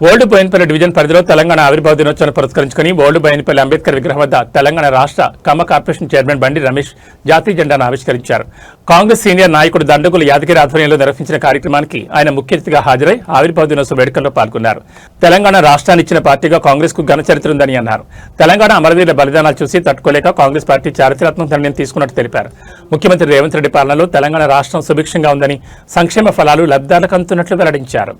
Old Boinapalli division పరిధిలో తెలంగాణ ఆవిర్భావ దినోత్సవాన్ని పురస్కరించుకుని ఓల్డ్ బోయినపల్లి అంబేద్కర్ విగ్రహం వద్ద తెలంగాణ రాష్ట్ర కమ్మ కార్పొరేషన్ చైర్మన్ బండి రమేష్ జాతీయ జెండాను ఆవిష్కరించారు. కాంగ్రెస్ సీనియర్ నాయకుడు దండగులు యాదగిరి ఆధ్వర్యంలో నిర్వహించిన కార్యక్రమానికి ఆయన ముఖ్య అతిథిగా హాజరై ఆవిర్భావ దినోత్సవ వేడుకల్లో పాల్గొన్నారు. తెలంగాణ రాష్ట్రాన్ని ఇచ్చిన పార్టీగా కాంగ్రెస్ కు ఘన చరిత్ర ఉందని అన్నారు. తెలంగాణ అమరవీరుల బలిదానాలు చూసి తట్టుకోలేక కాంగ్రెస్ పార్టీ చారిత్రాత్మక నిర్ణయం తీసుకున్నట్టు తెలిపారు. ముఖ్యమంత్రి రేవంత్ రెడ్డి పాలనలో తెలంగాణ రాష్ట్రం సుభిక్షంగా ఉందని, సంక్షేమ ఫలాలు లబ్ధాలకు అందుతున్నట్లు వెల్లడించారు.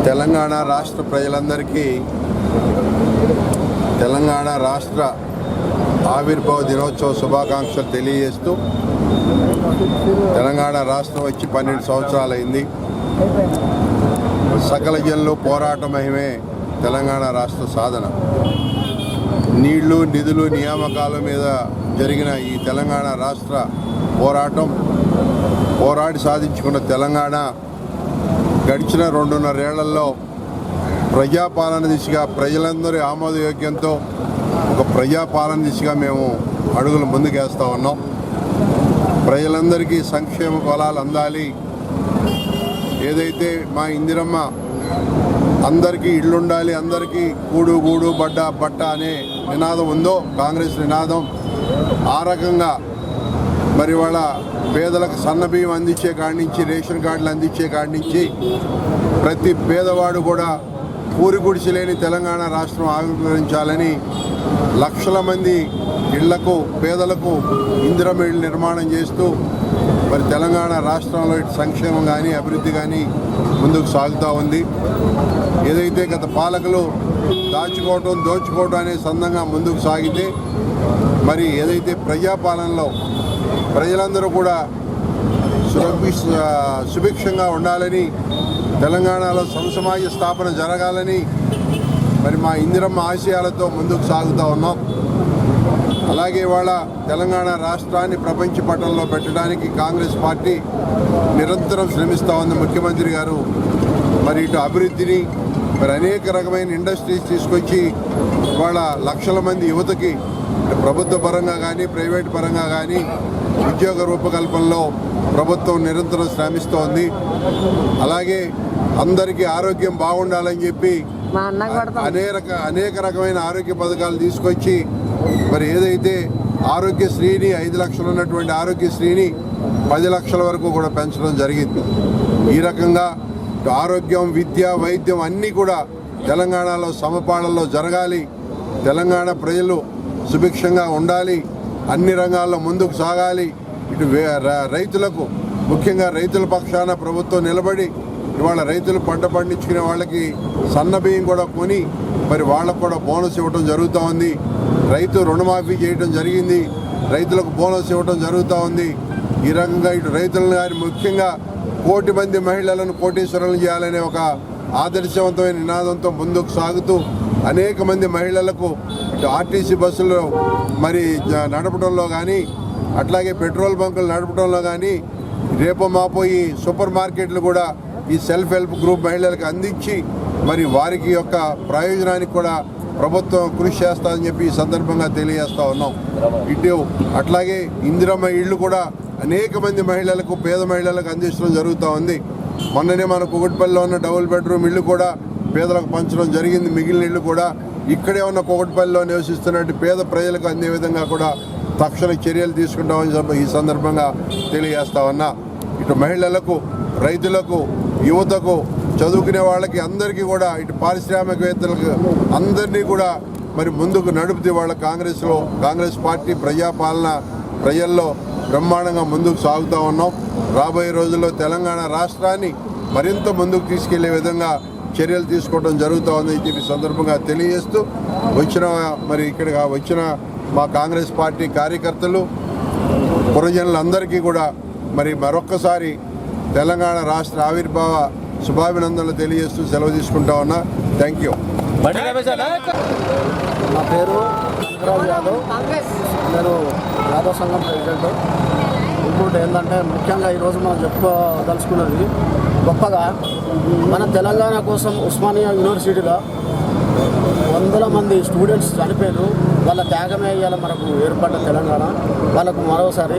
తెలంగాణ రాష్ట్ర ప్రజలందరికీ తెలంగాణ రాష్ట్ర ఆవిర్భావ దినోత్సవ శుభాకాంక్షలు తెలియజేస్తూ, తెలంగాణ రాష్ట్రం వచ్చి 12 సంవత్సరాలైంది. సకల జనులు పోరాట మహిమే తెలంగాణ రాష్ట్ర సాధన. నీళ్లు నిధులు నియామకాల మీద జరిగిన ఈ తెలంగాణ రాష్ట్ర పోరాడి సాధించుకున్న తెలంగాణ గడిచిన 2.5 ఏళ్లలో ప్రజాపాలన దిశగా ప్రజలందరి ఆమోదయోగ్యంతో ఒక ప్రజాపాలన దిశగా మేము అడుగులు ముందుకేస్తూ ఉన్నాం. ప్రజలందరికీ సంక్షేమ ఫలాలు అందాలి. ఏదైతే మా ఇందిరమ్మ అందరికీ ఇళ్ళుండాలి, అందరికీ కూడు గూడు బట్ట అనే నినాదం ఉందో కాంగ్రెస్ నినాదం, ఆ రకంగా మరి వాళ్ళ పేదలకు సన్నబియ్యం అందించే కాడి నుంచి, రేషన్ కార్డులు అందించే కాడి నుంచి ప్రతి పేదవాడు కూడా పూరి గుడిసెలేని తెలంగాణ రాష్ట్రం ఆవిర్భవించాలని లక్షల మంది ఇళ్లకు పేదలకు ఇందిరమ్మ ఇళ్ళు నిర్మాణం చేస్తూ మరి తెలంగాణ రాష్ట్రంలో ఇటు సంక్షేమం కానీ అభివృద్ధి కానీ ముందుకు సాగుతూ ఉంది. ఏదైతే గత పాలకులు దోచుకోవటం అనే సందంగా ముందుకు సాగితే మరి ఏదైతే ప్రజాపాలనలో ప్రజలందరూ కూడా సుభిక్షంగా ఉండాలని, తెలంగాణలో సమసమాజ స్థాపన జరగాలని మరి మా ఇందిరమ్మ ఆశయాలతో ముందుకు సాగుతూ ఉన్నాం. అలాగే ఇవాళ తెలంగాణ రాష్ట్రాన్ని ప్రపంచ పటంలో పెట్టడానికి కాంగ్రెస్ పార్టీ నిరంతరం శ్రమిస్తూ ఉంది. ముఖ్యమంత్రి గారు మరి ఇటు అభివృద్ధిని మరి అనేక రకమైన ఇండస్ట్రీస్ తీసుకొచ్చి ఇవాళ లక్షల మంది యువతకి ప్రభుత్వ పరంగా కానీ ప్రైవేట్ పరంగా కానీ ఉద్యోగ రూపకల్పనలో ప్రభుత్వం నిరంతరం శ్రమిస్తోంది. అలాగే అందరికీ ఆరోగ్యం బాగుండాలని చెప్పి అనేక రకమైన ఆరోగ్య పథకాలు తీసుకొచ్చి మరి ఏదైతే ఆరోగ్యశ్రీని 5 లక్షలు ఉన్నటువంటి ఆరోగ్యశ్రీని 10 లక్షల వరకు కూడా పెంచడం జరిగింది. ఈ రకంగా ఆరోగ్యం, విద్య, వైద్యం అన్నీ కూడా తెలంగాణలో సమపాళల్లో జరగాలి. తెలంగాణ ప్రజలు సుభిక్షంగా ఉండాలి, అన్ని రంగాల్లో ముందుకు సాగాలి. ఇటు రైతులకు, ముఖ్యంగా రైతుల పక్షాన ప్రభుత్వం నిలబడి ఇవాళ రైతులు పంట పండించుకునే వాళ్ళకి సన్నబియ్యం కూడా కొని మరి వాళ్ళకు కూడా బోనస్ ఇవ్వడం జరుగుతూ ఉంది. రైతు రుణమాఫీ చేయడం జరిగింది, రైతులకు బోనస్ ఇవ్వడం జరుగుతూ ఉంది. ఈ రకంగా ఇటు రైతులను కానీ ముఖ్యంగా 1 కోటి మంది మహిళలను కోటీశ్వరులను చేయాలనే ఒక ఆదర్శవంతమైన నినాదంతో ముందుకు సాగుతూ అనేక మంది మహిళలకు ఇటు ఆర్టీసీ బస్సులు మరి నడపడంలో కానీ, అట్లాగే పెట్రోల్ బంకులు నడపడంలో కానీ, రేపు మాపోయి సూపర్ మార్కెట్లు కూడా ఈ సెల్ఫ్ హెల్ప్ గ్రూప్ మహిళలకు అందించి మరి వారికి యొక్క ప్రయోజనానికి కూడా ప్రభుత్వం కృషి చేస్తుందని చెప్పి ఈ సందర్భంగా తెలియజేస్తూ ఉన్నాం. ఇటు అట్లాగే ఇందిరమ్మ ఇళ్ళు కూడా అనేక మంది మహిళలకు, పేద మహిళలకు అందించడం జరుగుతూ ఉంది. మొన్ననే మన కుకట్పల్లిలో ఉన్న డబుల్ బెడ్రూమ్ ఇళ్ళు కూడా పేదలకు పంచడం జరిగింది. మిగిలిన ఇళ్ళు కూడా ఇక్కడే ఉన్న కుకట్పల్లిలో నివసిస్తున్నట్టు పేద ప్రజలకు అందే విధంగా కూడా తక్షణ చర్యలు తీసుకుంటామని ఈ సందర్భంగా తెలియజేస్తా ఉన్నా. ఇటు మహిళలకు, రైతులకు, యువతకు, చదువుకునే వాళ్ళకి అందరికీ కూడా, ఇటు పారిశ్రామికవేత్తలకు అందరినీ కూడా మరి ముందుకు నడుపుతూ వాళ్ళ కాంగ్రెస్ పార్టీ ప్రజాపాలన ప్రజల్లో బ్రహ్మాండంగా ముందుకు సాగుతూ ఉన్నాం. రాబోయే రోజుల్లో తెలంగాణ రాష్ట్రాన్ని మరింత ముందుకు తీసుకెళ్లే విధంగా చర్యలు తీసుకోవడం జరుగుతూ ఉందని చెప్పి సందర్భంగా తెలియజేస్తూ ఇక్కడికి వచ్చిన మా కాంగ్రెస్ పార్టీ కార్యకర్తలు, పురజనులందరికీ కూడా మరి మరొక్కసారి తెలంగాణ రాష్ట్ర ఆవిర్భావ శుభాభినందనలు తెలియజేస్తూ సెలవు తీసుకుంటా ఉన్నా. Thank you. నా పేరు శంకరాజ్ యాదవ్, నేను యాదవ్ సంఘం ప్రెసిడెంట్. ఇంకోటి ఏంటంటే ముఖ్యంగా ఈరోజు మనం చెప్పుకోదలుచుకున్నది గొప్పగా మన తెలంగాణ కోసం ఉస్మానియా యూనివర్సిటీలో 100 మంది స్టూడెంట్స్ చనిపోయారు. వాళ్ళ త్యాగమే ఇవాళ మనకు ఏర్పడ్డ తెలంగాణ. వాళ్ళకు మరోసారి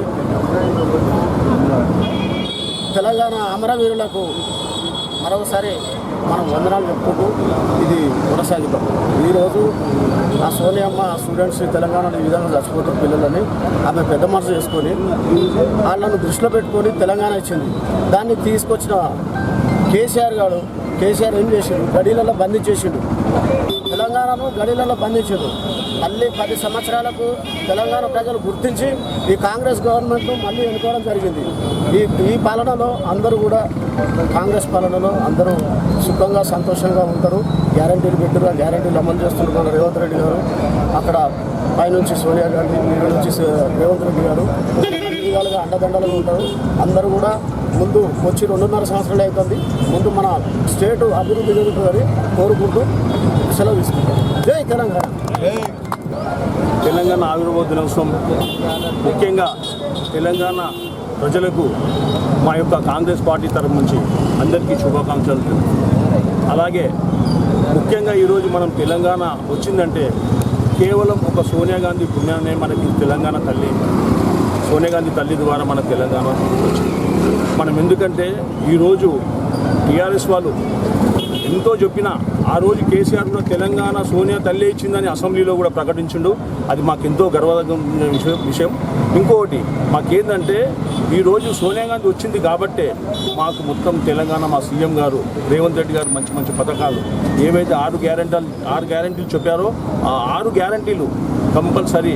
తెలంగాణ అమరవీరులకు మరోసారి మనం వందనాలు చెప్పుకుంటూ ఇది కొనసాగిద్దాం. ఈరోజు ఆ సోనియమ్మ స్టూడెంట్స్ తెలంగాణలో ఈ విధంగా చచ్చిపోతున్న పిల్లలని ఆమె పెద్ద మనసు చేసుకొని వాళ్ళను దృష్టిలో పెట్టుకొని తెలంగాణ ఇచ్చింది. దాన్ని తీసుకొచ్చిన కేసీఆర్ ఏం చేసిండు? గడీలలో బంధించేసిండు. తెలంగాణను గడీలలో బంధించారు. మళ్ళీ 10 సంవత్సరాలకు తెలంగాణ ప్రజలు గుర్తించి ఈ కాంగ్రెస్ గవర్నమెంట్ను మళ్ళీ ఎన్నుకోవడం జరిగింది. ఈ పాలనలో అందరూ కూడా కాంగ్రెస్ పాలనలో అందరూ సుఖంగా సంతోషంగా ఉంటారు. గ్యారంటీలు పెట్టారు, ఆ గ్యారంటీలు అమలు చేస్తున్నారు రేవంత్ రెడ్డి గారు. అక్కడ పైనుంచి సోనియా గాంధీ, మీద నుంచి రేవంత్ రెడ్డి గారు విధాలుగా అండదండలుగా ఉంటారు. అందరూ కూడా ముందు వచ్చి 2.5 సంవత్సరాలు అవుతుంది. ముందు మన స్టేటు అభివృద్ధి జరుగుతుందని కోరుకుంటూ సెలవు తీసుకుంటాం. జై తెలంగాణ. తెలంగాణ ఆవిర్భావ దినోత్సవం ముఖ్యంగా తెలంగాణ ప్రజలకు మా యొక్క కాంగ్రెస్ పార్టీ తరఫు నుంచి అందరికీ శుభాకాంక్షలు. అలాగే ముఖ్యంగా ఈరోజు మనం తెలంగాణ వచ్చిందంటే కేవలం ఒక సోనియా గాంధీ పుణ్యాన్నే మనకి తెలంగాణ తల్లి, సోనియా గాంధీ తల్లి ద్వారా మన తెలంగాణ వచ్చింది. మనం ఎందుకంటే ఈరోజు టీఆర్ఎస్ వాళ్ళు ఎంతో చెప్పినా ఆ రోజు కేసీఆర్ కూడా తెలంగాణ సోనియా తల్లి ఇచ్చిందని అసెంబ్లీలో కూడా ప్రకటించిండు. అది మాకు ఎంతో గర్వదగ్గ విషయం. ఇంకొకటి మాకేంటంటే ఈరోజు సోనియా గాంధీ వచ్చింది కాబట్టే మాకు మొత్తం తెలంగాణ మా సీఎం గారు రేవంత్ రెడ్డి గారు మంచి మంచి పథకాలు ఏవైతే 6 గ్యారెంటీలు చెప్పారో ఆ 6 గ్యారెంటీలు కంపల్సరీ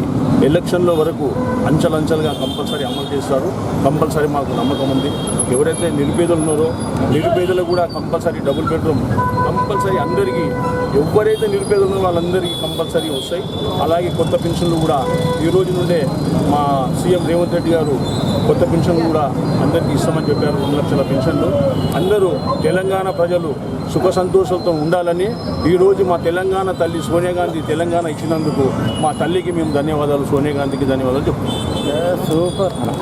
ఎలక్షన్ల వరకు అంచెలంచెలుగా కంపల్సరీ అమలు చేస్తారు. కంపల్సరీ మాకు నమ్మకం ఉంది. ఎవరైతే నిరుపేదలు ఉన్నారో నిరుపేదలకు కూడా కంపల్సరీ డబుల్ బెడ్రూమ్ కంపల్సరీ అందరికీ, ఎవరైతే నిరుపేదలు ఉన్నారో వాళ్ళందరికీ కంపల్సరీ వస్తాయి. అలాగే కొత్త పెన్షన్లు కూడా ఈ రోజు నుండే మా సీఎం రేవంత్ రెడ్డి గారు కొత్త పెన్షన్లు కూడా అందరికీ ఇస్తామని చెప్పారు. 2 లక్షల పెన్షన్లు. అందరూ తెలంగాణ ప్రజలు సుఖ సంతోషాలతో ఉండాలని ఈరోజు మా తెలంగాణ తల్లి సోనియా గాంధీ తెలంగాణ ఇచ్చినందుకు మా తల్లికి మేము ధన్యవాదాలు, సోనియా గాంధీకి ధన్యవాదాలు చెప్తున్నాం. సూపర్.